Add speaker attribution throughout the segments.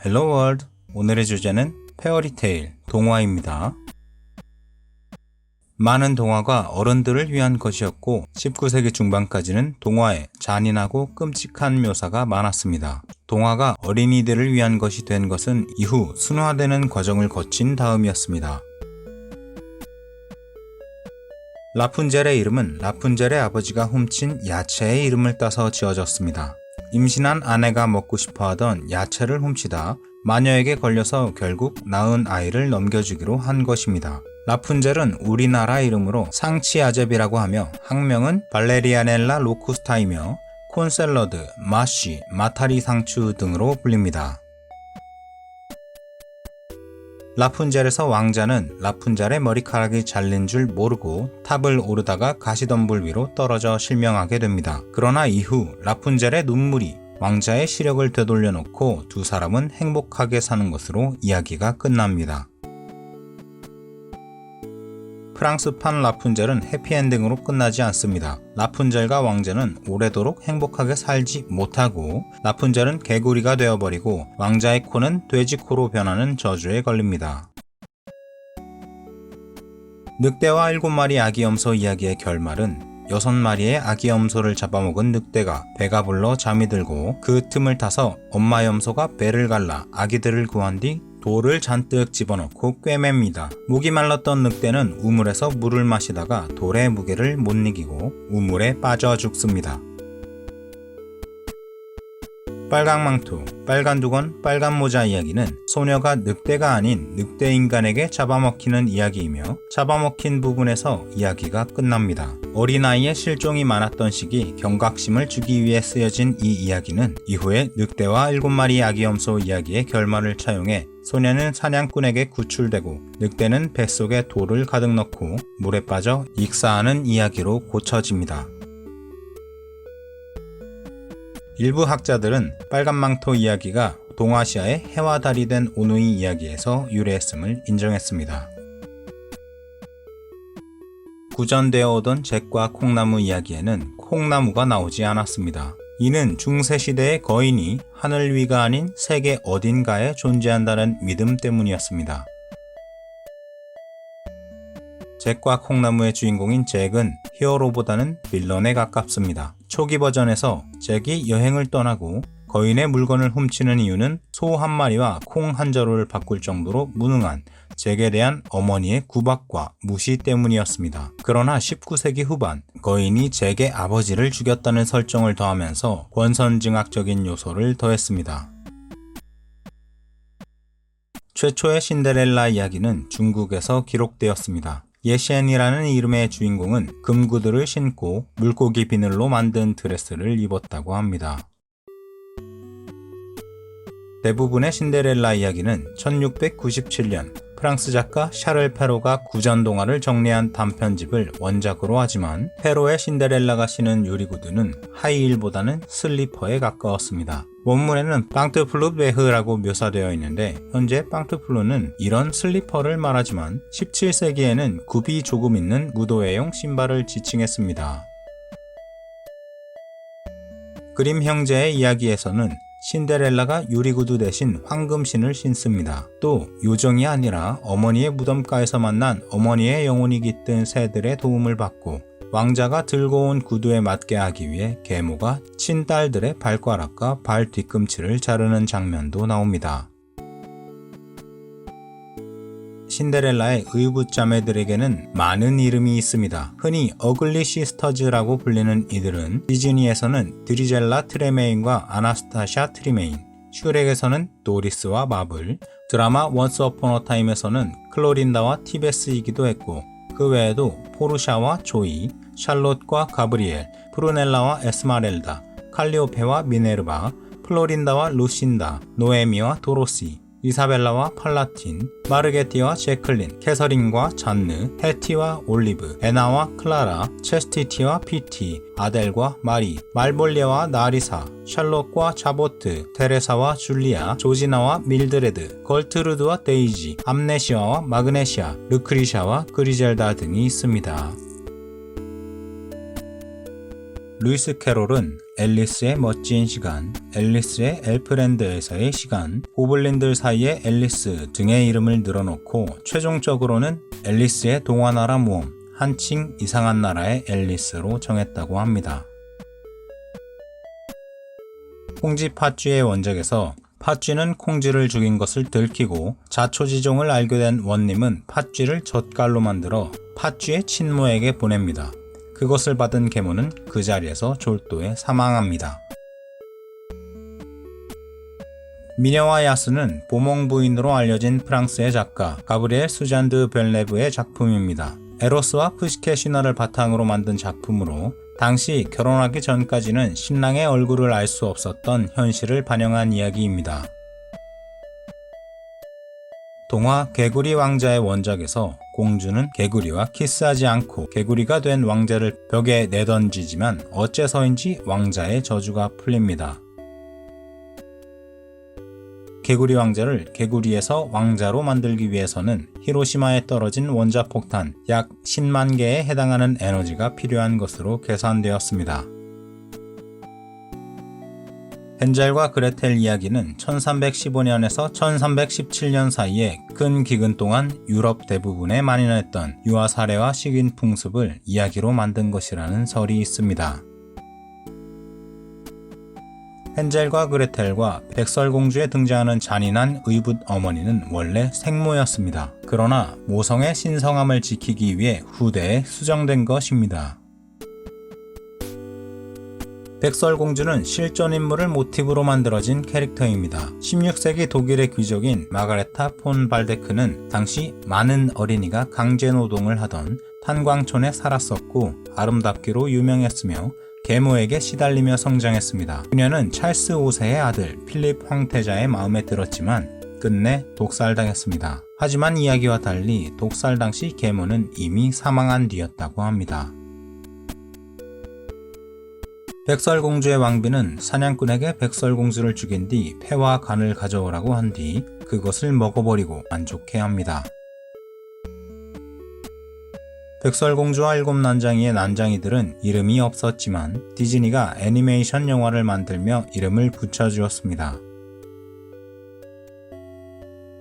Speaker 1: 헬로 월드. 오늘의 주제는 페어리테일, 동화입니다. 많은 동화가 어른들을 위한 것이었고 19세기 중반까지는 동화에 잔인하고 끔찍한 묘사가 많았습니다. 동화가 어린이들을 위한 것이 된 것은 이후 순화되는 과정을 거친 다음이었습니다. 라푼젤의 이름은 라푼젤의 아버지가 훔친 야채의 이름을 따서 지어졌습니다. 임신한 아내가 먹고 싶어하던 야채를 훔치다 마녀에게 걸려서 결국 낳은 아이를 넘겨주기로 한 것입니다. 라푼젤은 우리나라 이름으로 상치아제비라고 하며 학명은 발레리아넬라 로쿠스타이며 콘샐러드, 마쉬, 마타리 상추 등으로 불립니다. 라푼젤에서 왕자는 라푼젤의 머리카락이 잘린 줄 모르고 탑을 오르다가 가시덤불 위로 떨어져 실명하게 됩니다. 그러나 이후 라푼젤의 눈물이 왕자의 시력을 되돌려 놓고 두 사람은 행복하게 사는 것으로 이야기가 끝납니다. 프랑스판 라푼젤은 해피엔딩으로 끝나지 않습니다. 라푼젤과 왕자는 오래도록 행복하게 살지 못하고 라푼젤은 개구리가 되어버리고 왕자의 코는 돼지코로 변하는 저주에 걸립니다. 늑대와 7마리 아기 염소 이야기의 결말은 6마리의 아기 염소를 잡아먹은 늑대가 배가 불러 잠이 들고 그 틈을 타서 엄마 염소가 배를 갈라 아기들을 구한 뒤 돌을 잔뜩 집어넣고 꿰맵니다. 목이 말랐던 늑대는 우물에서 물을 마시다가 돌의 무게를 못 이기고 우물에 빠져 죽습니다. 빨강 망토, 빨간 두건, 빨간 모자 이야기는 소녀가 늑대가 아닌 늑대 인간에게 잡아먹히는 이야기이며 잡아먹힌 부분에서 이야기가 끝납니다. 어린아이의 실종이 많았던 시기 경각심을 주기 위해 쓰여진 이 이야기는 이후에 늑대와 7마리 아기 염소 이야기의 결말을 차용해 소녀는 사냥꾼에게 구출되고 늑대는 뱃속에 돌을 가득 넣고 물에 빠져 익사하는 이야기로 고쳐집니다. 일부 학자들은 빨간망토 이야기가 동아시아의 해와 달이 된 오누이 이야기에서 유래했음을 인정했습니다. 구전되어 오던 잭과 콩나무 이야기에는 콩나무가 나오지 않았습니다. 이는 중세시대의 거인이 하늘 위가 아닌 세계 어딘가에 존재한다는 믿음 때문이었습니다. 잭과 콩나무의 주인공인 잭은 히어로보다는 빌런에 가깝습니다. 초기 버전에서 잭이 여행을 떠나고 거인의 물건을 훔치는 이유는 소 한 마리와 콩 한 자루를 바꿀 정도로 무능한 잭에 대한 어머니의 구박과 무시 때문이었습니다. 그러나 19세기 후반 거인이 잭의 아버지를 죽였다는 설정을 더하면서 권선징악적인 요소를 더했습니다. 최초의 신데렐라 이야기는 중국에서 기록되었습니다. 예시엔이라는 이름의 주인공은 금구두를 신고 물고기 비늘로 만든 드레스를 입었다고 합니다. 대부분의 신데렐라 이야기는 1697년 프랑스 작가 샤를 페로가 구전 동화를 정리한 단편집을 원작으로 하지만 페로의 신데렐라가 신은 유리구두는 하이힐보다는 슬리퍼에 가까웠습니다. 원문에는 빵트플루베흐라고 묘사되어 있는데 현재 빵트플루는 이런 슬리퍼를 말하지만 17세기에는 굽이 조금 있는 무도회용 신발을 지칭했습니다. 그림 형제의 이야기에서는 신데렐라가 유리구두 대신 황금신을 신습니다. 또 요정이 아니라 어머니의 무덤가에서 만난 어머니의 영혼이 깃든 새들의 도움을 받고 왕자가 들고 온 구두에 맞게 하기 위해 계모가 친딸들의 발가락과 발 뒤꿈치를 자르는 장면도 나옵니다. 신데렐라의 의붓자매들에게는 많은 이름이 있습니다. 흔히 어글리 시스터즈라고 불리는 이들은 디즈니에서는 드리젤라 트레메인과 아나스타샤 트리메인, 슈렉에서는 도리스와 마블, 드라마 원스 어폰 어 타임에서는 클로린다와 티베스이기도 했고 그 외에도 포르샤와 조이, 샬롯과 가브리엘, 프루넬라와 에스마렐다, 칼리오페와 미네르바, 플로린다와 루신다, 노에미와 도로시, 이사벨라와 팔라틴, 마르게티와 제클린, 캐서린과 잔느, 해티와 올리브, 에나와 클라라, 체스티티와 피티, 아델과 마리, 말볼리아와 나리사, 샬롯과 자보트, 테레사와 줄리아, 조지나와 밀드레드, 걸트루드와 데이지, 암네시아와 마그네시아, 르크리샤와 그리젤다 등이 있습니다. 루이스 캐롤은 앨리스의 멋진 시간, 앨리스의 엘프랜드에서의 시간, 고블린들 사이의 앨리스 등의 이름을 늘어놓고 최종적으로는 앨리스의 동화나라 모험, 한층 이상한 나라의 앨리스로 정했다고 합니다. 콩쥐 팥쥐의 원작에서 팥쥐는 콩쥐를 죽인 것을 들키고 자초지종을 알게 된 원님은 팥쥐를 젓갈로 만들어 팥쥐의 친모에게 보냅니다. 그것을 받은 계모는 그 자리에서 졸도에 사망합니다. 미녀와 야수는 보몽 부인으로 알려진 프랑스의 작가 가브리엘 수잔 드 벨레브의 작품입니다. 에로스와 푸시켓 신화를 바탕으로 만든 작품으로 당시 결혼하기 전까지는 신랑의 얼굴을 알 수 없었던 현실을 반영한 이야기입니다. 동화 개구리 왕자의 원작에서 공주는 개구리와 키스하지 않고 개구리가 된 왕자를 벽에 내던지지만 어째서인지 왕자의 저주가 풀립니다. 개구리 왕자를 개구리에서 왕자로 만들기 위해서는 히로시마에 떨어진 원자폭탄 약 10만 개에 해당하는 에너지가 필요한 것으로 계산되었습니다. 헨젤과 그레텔 이야기는 1315년에서 1317년 사이에 큰 기근 동안 유럽 대부분에 만연했던 유아 사례와 식인 풍습을 이야기로 만든 것이라는 설이 있습니다. 헨젤과 그레텔과 백설공주에 등장하는 잔인한 의붓 어머니는 원래 생모였습니다. 그러나 모성의 신성함을 지키기 위해 후대에 수정된 것입니다. 백설공주는 실존 인물을 모티브로 만들어진 캐릭터입니다. 16세기 독일의 귀족인 마가레타 폰 발데크는 당시 많은 어린이가 강제노동을 하던 탄광촌에 살았었고 아름답기로 유명했으며 계모에게 시달리며 성장했습니다. 그녀는 찰스 5세의 아들 필립 황태자의 마음에 들었지만 끝내 독살당했습니다. 하지만 이야기와 달리 독살 당시 계모는 이미 사망한 뒤였다고 합니다. 백설공주의 왕비는 사냥꾼에게 백설공주를 죽인 뒤 폐와 간을 가져오라고 한 뒤 그것을 먹어버리고 만족해합니다. 백설공주와 일곱 난장이의 난장이들은 이름이 없었지만 디즈니가 애니메이션 영화를 만들며 이름을 붙여주었습니다.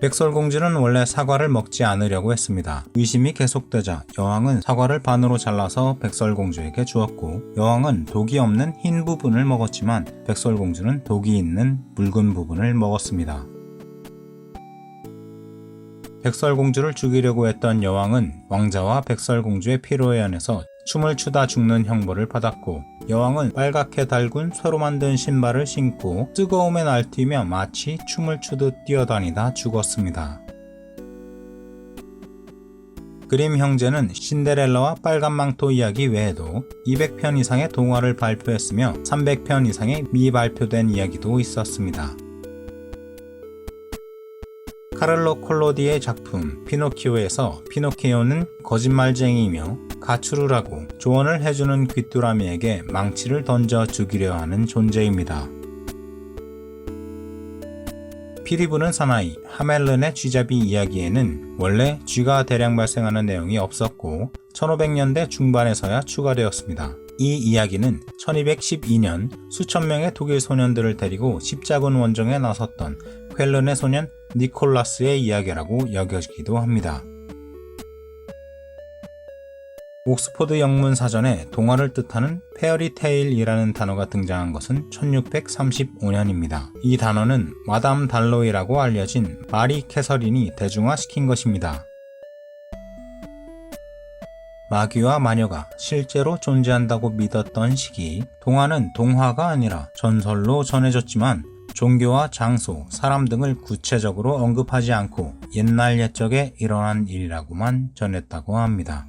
Speaker 1: 백설공주는 원래 사과를 먹지 않으려고 했습니다. 의심이 계속되자 여왕은 사과를 반으로 잘라서 백설공주에게 주었고 여왕은 독이 없는 흰 부분을 먹었지만 백설공주는 독이 있는 붉은 부분을 먹었습니다. 백설공주를 죽이려고 했던 여왕은 왕자와 백설공주의 피로에 한해서 춤을 추다 죽는 형벌을 받았고 여왕은 빨갛게 달군 쇠로 만든 신발을 신고 뜨거움에 날뛰며 마치 춤을 추듯 뛰어다니다 죽었습니다. 그림 형제는 신데렐라와 빨간 망토 이야기 외에도 200편 이상의 동화를 발표했으며 300편 이상의 미발표된 이야기도 있었습니다. 카를로 콜로디의 작품 피노키오에서 피노키오는 거짓말쟁이이며 가출을 하고 조언을 해주는 귀뚜라미에게 망치를 던져 죽이려 하는 존재입니다. 피리 부는 사나이 하멜른의 쥐잡이 이야기에는 원래 쥐가 대량 발생하는 내용이 없었고 1500년대 중반에서야 추가되었습니다. 이 이야기는 1212년 수천 명의 독일 소년들을 데리고 십자군 원정에 나섰던 쾰른의 소년 니콜라스의 이야기라고 여겨지기도 합니다. 옥스포드 영문 사전에 동화를 뜻하는 페어리테일이라는 단어가 등장한 것은 1635년입니다. 이 단어는 마담 달로이라고 알려진 마리 캐서린이 대중화시킨 것입니다. 마귀와 마녀가 실제로 존재한다고 믿었던 시기, 동화는 동화가 아니라 전설로 전해졌지만 종교와 장소, 사람 등을 구체적으로 언급하지 않고 옛날 옛적에 일어난 일이라고만 전했다고 합니다.